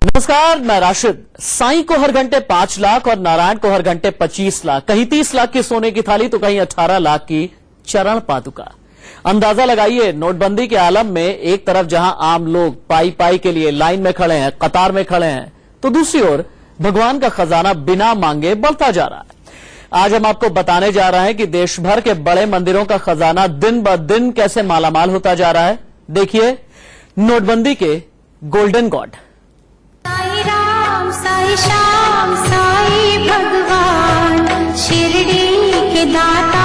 नमस्कार, मैं राशिद। साईं को हर घंटे 5 लाख और नारायण को हर घंटे 25 लाख, कहीं 30 लाख की सोने की थाली तो कहीं 18 लाख की चरण पादुका। अंदाजा लगाइए, नोटबंदी के आलम में एक तरफ जहां आम लोग पाई पाई के लिए लाइन में खड़े हैं, कतार में खड़े हैं, तो दूसरी ओर भगवान का खजाना बिना मांगे बढ़ता जा रहा है। आज हम आपको बताने जा रहे हैं कि देश भर के बड़े मंदिरों का खजाना दिन ब दिन कैसे मालामाल होता जा रहा है। देखिए नोटबंदी के गोल्डन गॉड। साई राम, साई श्याम, साई भगवान, शिरडी के दाता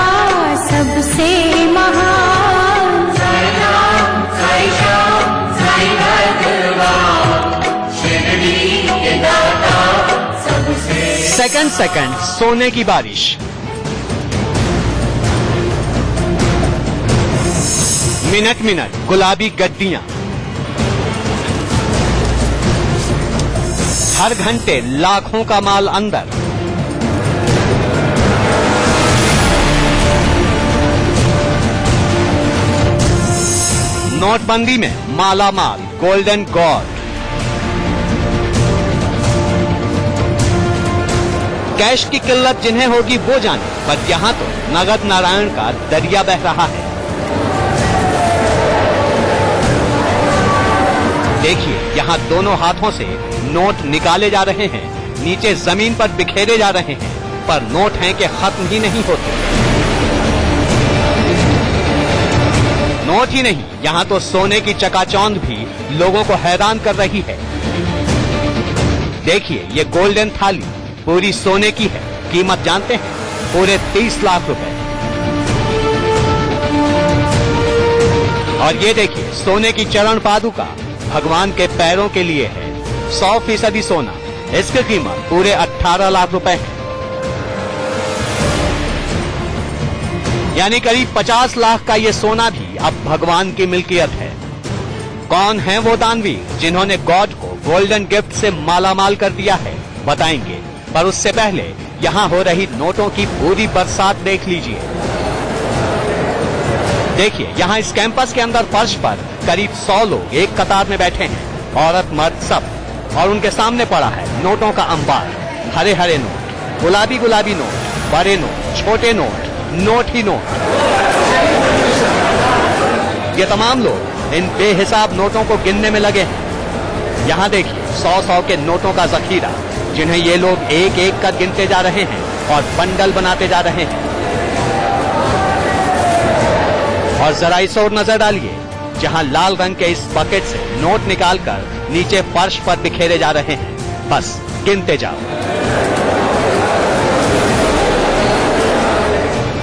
सबसे महान। साई राम, साई श्याम, साई भगवान, शिरडी के दाता सबसे। सेकंड सेकंड सोने की बारिश, मिनट मिनट गुलाबी गड्डियां, हर घंटे लाखों का माल अंदर। नोटबंदी में माला माल गोल्डन गॉड। कैश की किल्लत जिन्हें होगी वो जाने, पर यहां तो नगद नारायण का दरिया बह रहा है। देखिए, यहां दोनों हाथों से नोट निकाले जा रहे हैं, नीचे जमीन पर बिखेरे जा रहे हैं, पर नोट हैं कि खत्म ही नहीं होते। नोट ही नहीं, यहां तो सोने की चकाचौंध भी लोगों को हैरान कर रही है। देखिए, ये गोल्डन थाली पूरी सोने की है। कीमत जानते हैं? पूरे 30 लाख रुपए। और ये देखिए, सोने की चरण पादुका भगवान के पैरों के लिए है। 100% सोना, इसकी कीमत पूरे 18 लाख रुपए है, यानी करीब 50 लाख का ये सोना भी अब भगवान की मिल्कियत है। कौन है वो दानवीर जिन्होंने गॉड को गोल्डन गिफ्ट से मालामाल कर दिया है, बताएंगे। पर उससे पहले यहां हो रही नोटों की पूरी बरसात देख लीजिए। देखिए, यहां इस कैंपस के अंदर फर्श पर करीब 100 लोग एक कतार में बैठे हैं, औरत मर्द सब, और उनके सामने पड़ा है नोटों का अंबार। हरे हरे नोट, गुलाबी गुलाबी नोट, बड़े नोट, छोटे नोट, नोट ही नोट। ये तमाम लोग इन बेहिसाब नोटों को गिनने में लगे हैं। यहां देखिए 100-100 के नोटों का जखीरा, जिन्हें ये लोग एक एक कर गिनते जा रहे हैं और बंडल बनाते जा रहे हैं। और जरा इस ओर नजर डालिए, जहां लाल रंग के इस बकेट से नोट निकालकर नीचे फर्श पर बिखेरे जा रहे हैं। बस गिनते जाओ।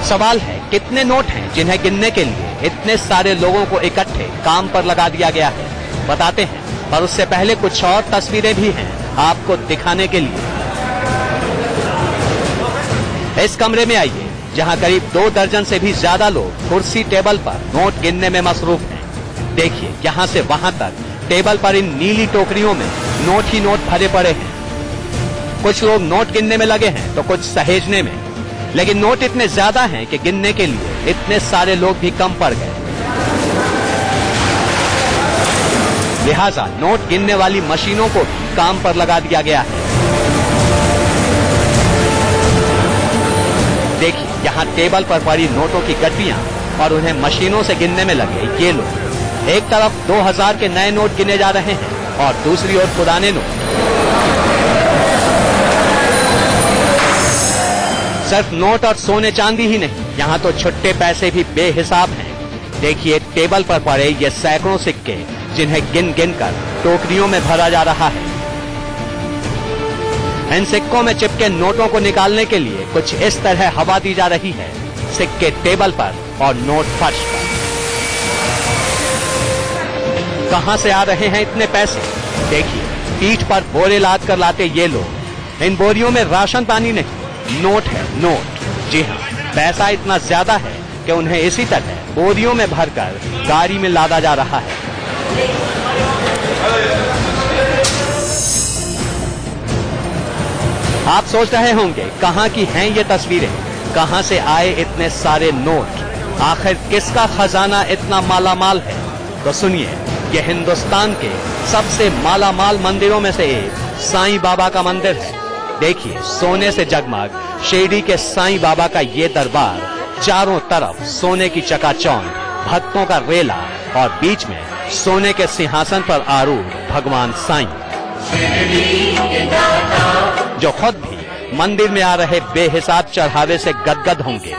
सवाल है, कितने नोट हैं जिन्हें गिनने के लिए इतने सारे लोगों को इकट्ठे काम पर लगा दिया गया है? बताते हैं, पर उससे पहले कुछ और तस्वीरें भी हैं आपको दिखाने के लिए। इस कमरे में आइए, जहां करीब 2 दर्जन से भी ज्यादा लोग कुर्सी टेबल पर नोट गिनने में मसरूफ हैं। देखिए, यहां से वहां तक टेबल पर इन नीली टोकरियों में नोट ही नोट भरे पड़े हैं। कुछ लोग नोट गिनने में लगे हैं तो कुछ सहेजने में, लेकिन नोट इतने ज्यादा हैं कि गिनने के लिए इतने सारे लोग भी कम पड़ गए। लिहाजा नोट गिनने वाली मशीनों को भी काम पर लगा दिया गया है। देखिए, यहाँ टेबल पर पड़ी नोटों की गड्डियां और उन्हें मशीनों से गिनने में लगे ये लोग। एक तरफ 2000 के नए नोट गिने जा रहे हैं और दूसरी ओर पुराने नोट। सिर्फ नोट और सोने चांदी ही नहीं, यहाँ तो छुट्टे पैसे भी बेहिसाब हैं। देखिए, टेबल पर पड़े ये सैकड़ों सिक्के, जिन्हें गिन गिन कर टोकरियों में भरा जा रहा है। इन सिक्कों में चिपके नोटों को निकालने के लिए कुछ इस तरह हवा दी जा रही है, सिक्के टेबल पर और नोट फर्श पर। कहां से आ रहे हैं इतने पैसे? देखिए, पीठ पर बोरे लाद कर लाते ये लोग। इन बोरियों में राशन पानी नहीं, नोट है, नोट। जी हाँ, पैसा इतना ज्यादा है कि उन्हें इसी तरह बोरियों में भरकर गाड़ी में लादा जा रहा है। आप सोच रहे होंगे, कहां की हैं ये तस्वीरें, कहां से आए इतने सारे नोट, आखिर किसका खजाना इतना मालामाल है? तो सुनिए, ये हिंदुस्तान के सबसे मालामाल मंदिरों में से एक साईं बाबा का मंदिर है। देखिए, सोने से जगमग शिरडी के साईं बाबा का ये दरबार, चारों तरफ सोने की चकाचौंध, भक्तों का रेला और बीच में सोने के सिंहासन पर आरूढ़ भगवान साईं, जो खुद भी मंदिर में आ रहे बेहिसाब चढ़ावे से गदगद होंगे।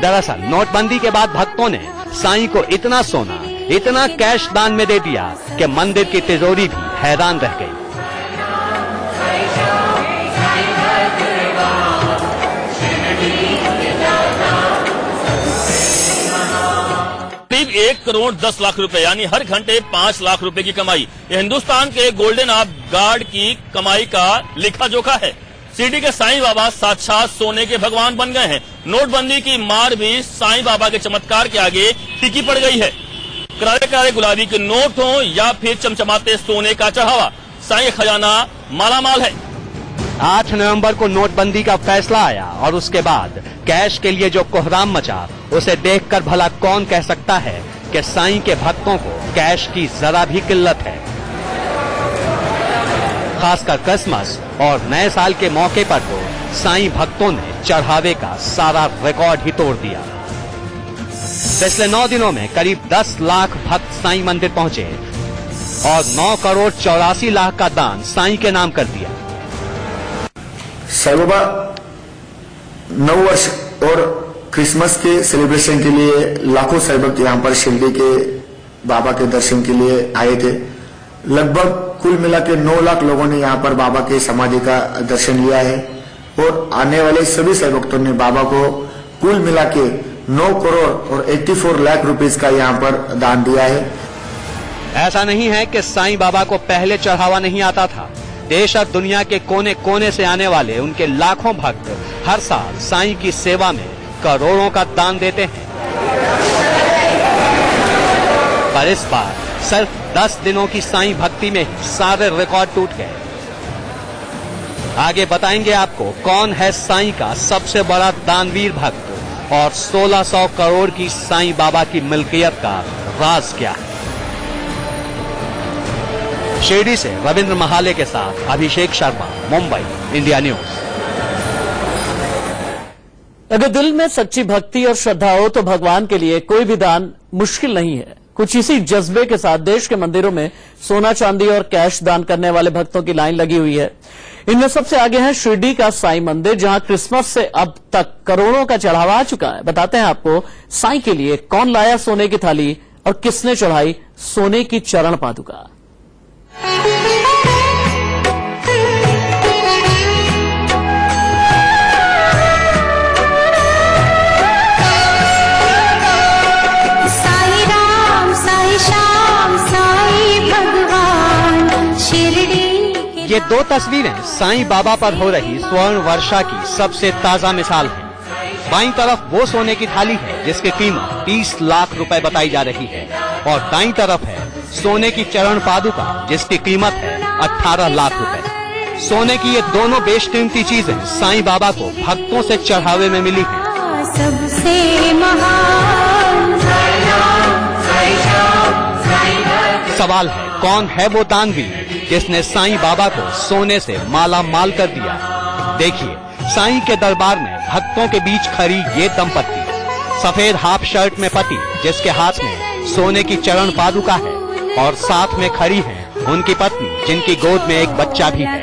दरअसल नोटबंदी के बाद भक्तों ने साईं को इतना सोना, इतना कैश दान में दे दिया कि मंदिर की तिजोरी भी हैरान रह गई। करीब 1 करोड़ 10 लाख रुपए यानी हर घंटे 5 लाख रुपए की कमाई, ये हिंदुस्तान के गोल्डन ऑफ गार्ड की कमाई का लेखा जोखा है। शिरडी के साईं बाबा साक्षात सोने के भगवान बन गए हैं। नोटबंदी की मार भी साईं बाबा के चमत्कार के आगे फीकी पड़ गई है। करारे करारे गुलाबी के नोट हो या फिर चमचमाते सोने का चढ़ावा, साईं खजाना मालामाल है। 8 नवंबर को नोटबंदी का फैसला आया और उसके बाद कैश के लिए जो कोहराम मचा, उसे देखकर भला कौन कह सकता है कि साईं के भक्तों को कैश की जरा भी किल्लत है। खासकर क्रिसमस और नए साल के मौके पर तो साईं भक्तों ने चढ़ावे का सारा रिकॉर्ड ही तोड़ दिया। पिछले 9 दिनों में करीब 10 लाख भक्त साईं मंदिर पहुंचे और 9 करोड़ 84 लाख का दान साईं के नाम कर दिया। साईं बाबा 9 वर्ष और क्रिसमस के सेलिब्रेशन के लिए लाखों साईं भक्त यहाँ पर शिरडी के बाबा के दर्शन के लिए आए थे। लगभग कुल मिला के 9 लाख लोगों ने यहाँ पर बाबा के समाधि का दर्शन लिया है और आने वाले सभी साईं भक्तों ने बाबा को कुल मिला के 9 करोड़ और 84 लाख रुपीस का यहाँ पर दान दिया है। ऐसा नहीं है कि साईं बाबा को पहले चढ़ावा नहीं आता था। देश और दुनिया के कोने कोने से आने वाले उनके लाखों भक्त हर साल साईं की सेवा में करोड़ों का दान देते हैं, पर इस बार सिर्फ 10 दिनों की साईं भक्ति में ही सारे रिकॉर्ड टूट गए। आगे बताएंगे आपको कौन है साईं का सबसे बड़ा दानवीर भक्त और 1600 करोड़ की साईं बाबा की मिल्कियत का राज क्या है। शिरडी से रविंद्र महाले के साथ अभिषेक शर्मा, मुंबई, इंडिया न्यूज। अगर दिल में सच्ची भक्ति और श्रद्धा हो तो भगवान के लिए कोई भी दान मुश्किल नहीं है। कुछ इसी जज्बे के साथ देश के मंदिरों में सोना, चांदी और कैश दान करने वाले भक्तों की लाइन लगी हुई है। इनमें सबसे आगे है शिरडी का साईं मंदिर, जहां क्रिसमस से अब तक करोड़ों का चढ़ावा आ चुका है। बताते हैं आपको साईं के लिए कौन लाया सोने की थाली और किसने चढ़ाई सोने की चरण पादुका। साईं राम साईं श्याम साईं भगवान शिरडी। ये 2 तस्वीरें साईं बाबा पर हो रही स्वर्ण वर्षा की सबसे ताजा मिसाल है। बाईं तरफ वो सोने की थाली है जिसकी कीमत 30 लाख रुपए बताई जा रही है और दाईं तरफ है सोने की चरण पादुका जिसकी कीमत है 18 लाख रुपए। सोने की ये दोनों बेशकीमती चीजें साईं बाबा को भक्तों से चढ़ावे में मिली हैं। सबसे महान सवाल है, कौन है वो दानवीर जिसने साईं बाबा को सोने से माला माल कर दिया। देखिए, साईं के दरबार में भक्तों के बीच खड़ी ये दंपत्ति, सफेद हाफ शर्ट में पति जिसके हाथ में सोने की चरण पादुका है और साथ में खड़ी है उनकी पत्नी जिनकी गोद में एक बच्चा भी है।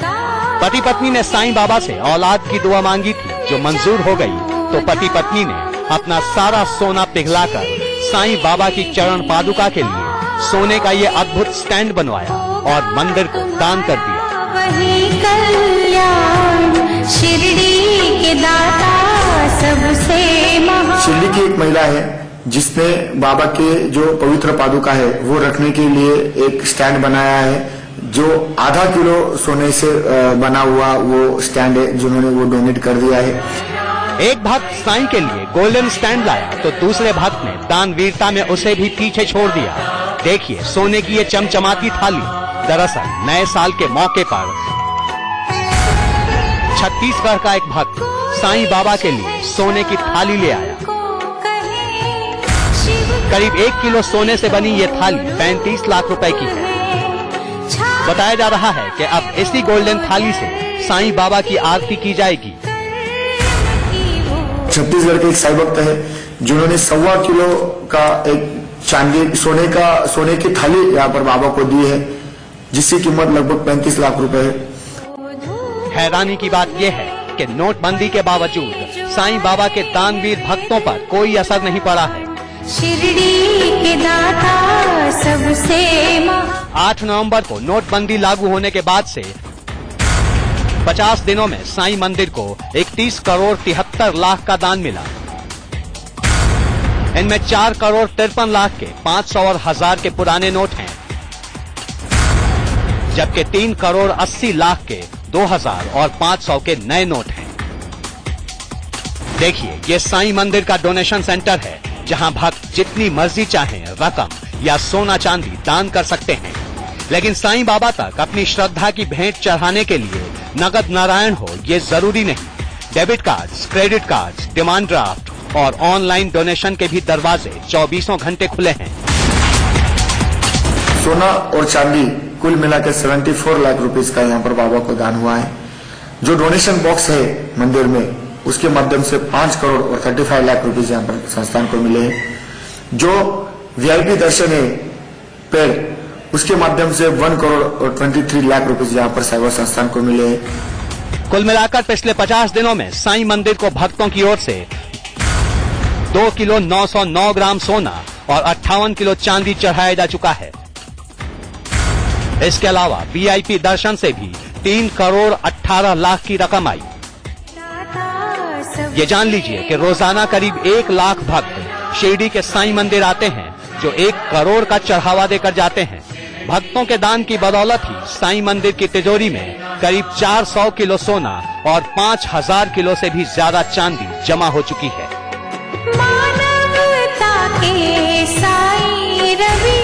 पति पत्नी ने साईं बाबा से औलाद की दुआ मांगी थी जो मंजूर हो गई, तो पति पत्नी ने अपना सारा सोना पिघलाकर साईं बाबा की चरण पादुका के लिए सोने का ये अद्भुत स्टैंड बनवाया और मंदिर को दान कर दिया। वही कल्याण शिरडी के दाता सबसे महान। शिरडी की एक महिला है जिसने बाबा के जो पवित्र पादुका है वो रखने के लिए एक स्टैंड बनाया है, जो आधा किलो सोने से बना हुआ वो स्टैंड है जिन्होंने वो डोनेट कर दिया है। एक भक्त साईं के लिए गोल्डन स्टैंड लाया तो दूसरे भक्त ने दानवीरता में उसे भी पीछे छोड़ दिया। देखिए, सोने की ये चमचमाती थाली दरअसल नए साल के मौके पर छत्तीसगढ़ का एक भक्त साईं बाबा के लिए सोने की थाली ले आया। करीब 1 किलो सोने से बनी ये थाली 35 लाख रुपए की है। बताया जा रहा है कि अब इसी गोल्डन थाली से साईं बाबा की आरती की जाएगी। छत्तीसगढ़ के एक साई भक्त है जिन्होंने 1.25 किलो का एक चांदी सोने की थाली यहाँ पर बाबा को दी है, जिसकी कीमत लगभग 35 लाख रुपए है। हैरानी की बात यह है कि नोटबंदी के बावजूद साईं बाबा के दानवीर भक्तों पर कोई असर नहीं पड़ा है। शिरडी के दाता सबसे 8 नवंबर को नोटबंदी लागू होने के बाद से 50 दिनों में साईं मंदिर को 31 करोड़ 73 लाख का दान मिला। इनमें 4 करोड़ 53 लाख के 500 और 1000 के पुराने नोट हैं, जबकि 3 करोड़ 80 लाख के 2000 और 500 के नए नोट हैं। देखिए, ये साईं मंदिर का डोनेशन सेंटर है, जहां भक्त जितनी मर्जी चाहें रकम या सोना चांदी दान कर सकते हैं, लेकिन साईं बाबा तक अपनी श्रद्धा की भेंट चढ़ाने के लिए नगद नारायण हो ये जरूरी नहीं। Debit cards, credit cards, demand draft और ऑनलाइन डोनेशन के भी दरवाजे 24 घंटे खुले हैं। सोना और चांदी कुल मिलाकर 74 लाख रुपीस का यहाँ पर बाबा को दान हुआ है। जो डोनेशन बॉक्स है मंदिर में, उसके माध्यम से 5 करोड़ और 35 लाख रुपीस यहाँ पर संस्थान को मिले हैं। जो वीआईपी दर्शन है पेड, उसके माध्यम से 1 करोड़ और 23 लाख रुपीस यहाँ पर सेवा संस्थान को मिले हैं। कुल मिलाकर पिछले 50 दिनों में साईं मंदिर को भक्तों की ओर से 2 किलो 909 ग्राम सोना और 58 किलो चांदी चढ़ाया जा चुका है। इसके अलावा वीआईपी दर्शन से भी 3 करोड़ 18 लाख की रकम आई। ये जान लीजिए कि रोजाना करीब 1 लाख भक्त शिरडी के साईं मंदिर आते हैं, जो 1 करोड़ का चढ़ावा देकर जाते हैं। भक्तों के दान की बदौलत ही साईं मंदिर की तिजोरी में करीब 400 किलो सोना और 5000 किलो से भी ज्यादा चांदी जमा हो चुकी है। मानवता के साईं रवि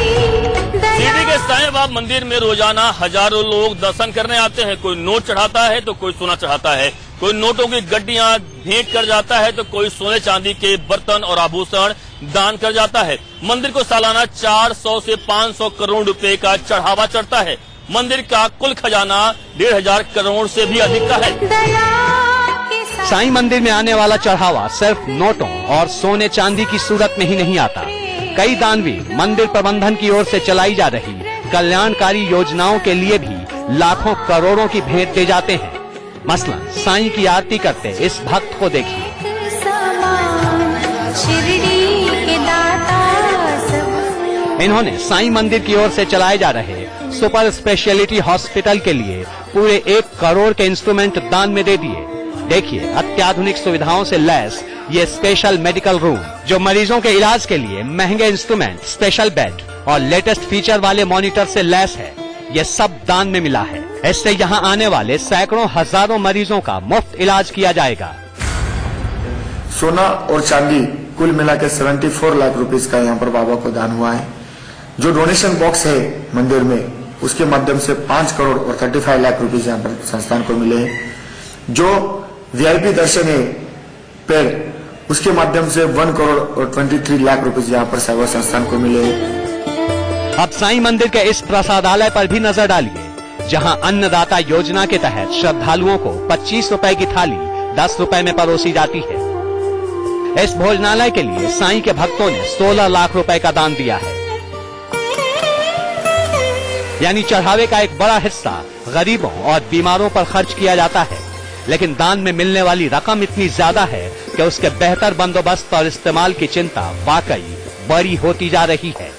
शिरडी के साईं बाबा मंदिर में रोजाना हजारों लोग दर्शन करने आते हैं। कोई नोट चढ़ाता है तो कोई सोना चढ़ाता है, कोई नोटों की गड्डियां भेंट कर जाता है तो कोई सोने चांदी के बर्तन और आभूषण दान कर जाता है। मंदिर को सालाना 400 से 500 करोड़ रुपए का चढ़ावा चढ़ता है। मंदिर का कुल खजाना 1500 करोड़ से भी अधिक का है। साईं मंदिर में आने वाला चढ़ावा सिर्फ नोटों और सोने चांदी की सूरत में ही नहीं आता। कई दानवीर मंदिर प्रबंधन की ओर से चलाई जा रही कल्याणकारी योजनाओं के लिए भी लाखों करोड़ों की भेंट दे जाते हैं। मसलन साईं की आरती करते इस भक्त को देखिए। शिरडी के दाता सब इन्होंने साईं मंदिर की ओर से चलाए जा रहे सुपर स्पेशलिटी हॉस्पिटल के लिए पूरे 1 करोड़ के इंस्ट्रूमेंट दान में दे दिए। देखिए, अत्याधुनिक सुविधाओं से लैस ये स्पेशल मेडिकल रूम, जो मरीजों के इलाज के लिए महंगे इंस्ट्रूमेंट, स्पेशल बेड और लेटेस्ट फीचर वाले मॉनिटर से लैस है, ये सब दान में मिला है। इससे यहाँ आने वाले सैकड़ों हजारों मरीजों का मुफ्त इलाज किया जाएगा। सोना और चांदी कुल मिलाकर 74 लाख रुपीस का यहाँ पर बाबा को दान हुआ है। जो डोनेशन बॉक्स है मंदिर में, उसके माध्यम से 5 करोड़ और 35 लाख रुपीस यहाँ पर संस्थान को मिले हैं। जो वीआईपी दर्शन है पेड, उसके माध्यम से 1 करोड़ और 23 लाख रुपीस यहाँ पर सेवा संस्थान को मिले हैं। अब साईं मंदिर के इस प्रसादालय पर भी नजर डालिए, जहां अन्नदाता योजना के तहत श्रद्धालुओं को 25 रुपए की थाली 10 रुपए में परोसी जाती है। इस भोजनालय के लिए साईं के भक्तों ने 16 लाख रुपए का दान दिया है। यानी चढ़ावे का एक बड़ा हिस्सा गरीबों और बीमारों पर खर्च किया जाता है, लेकिन दान में मिलने वाली रकम इतनी ज्यादा है कि उसके बेहतर बंदोबस्त और इस्तेमाल की चिंता वाकई बड़ी होती जा रही है।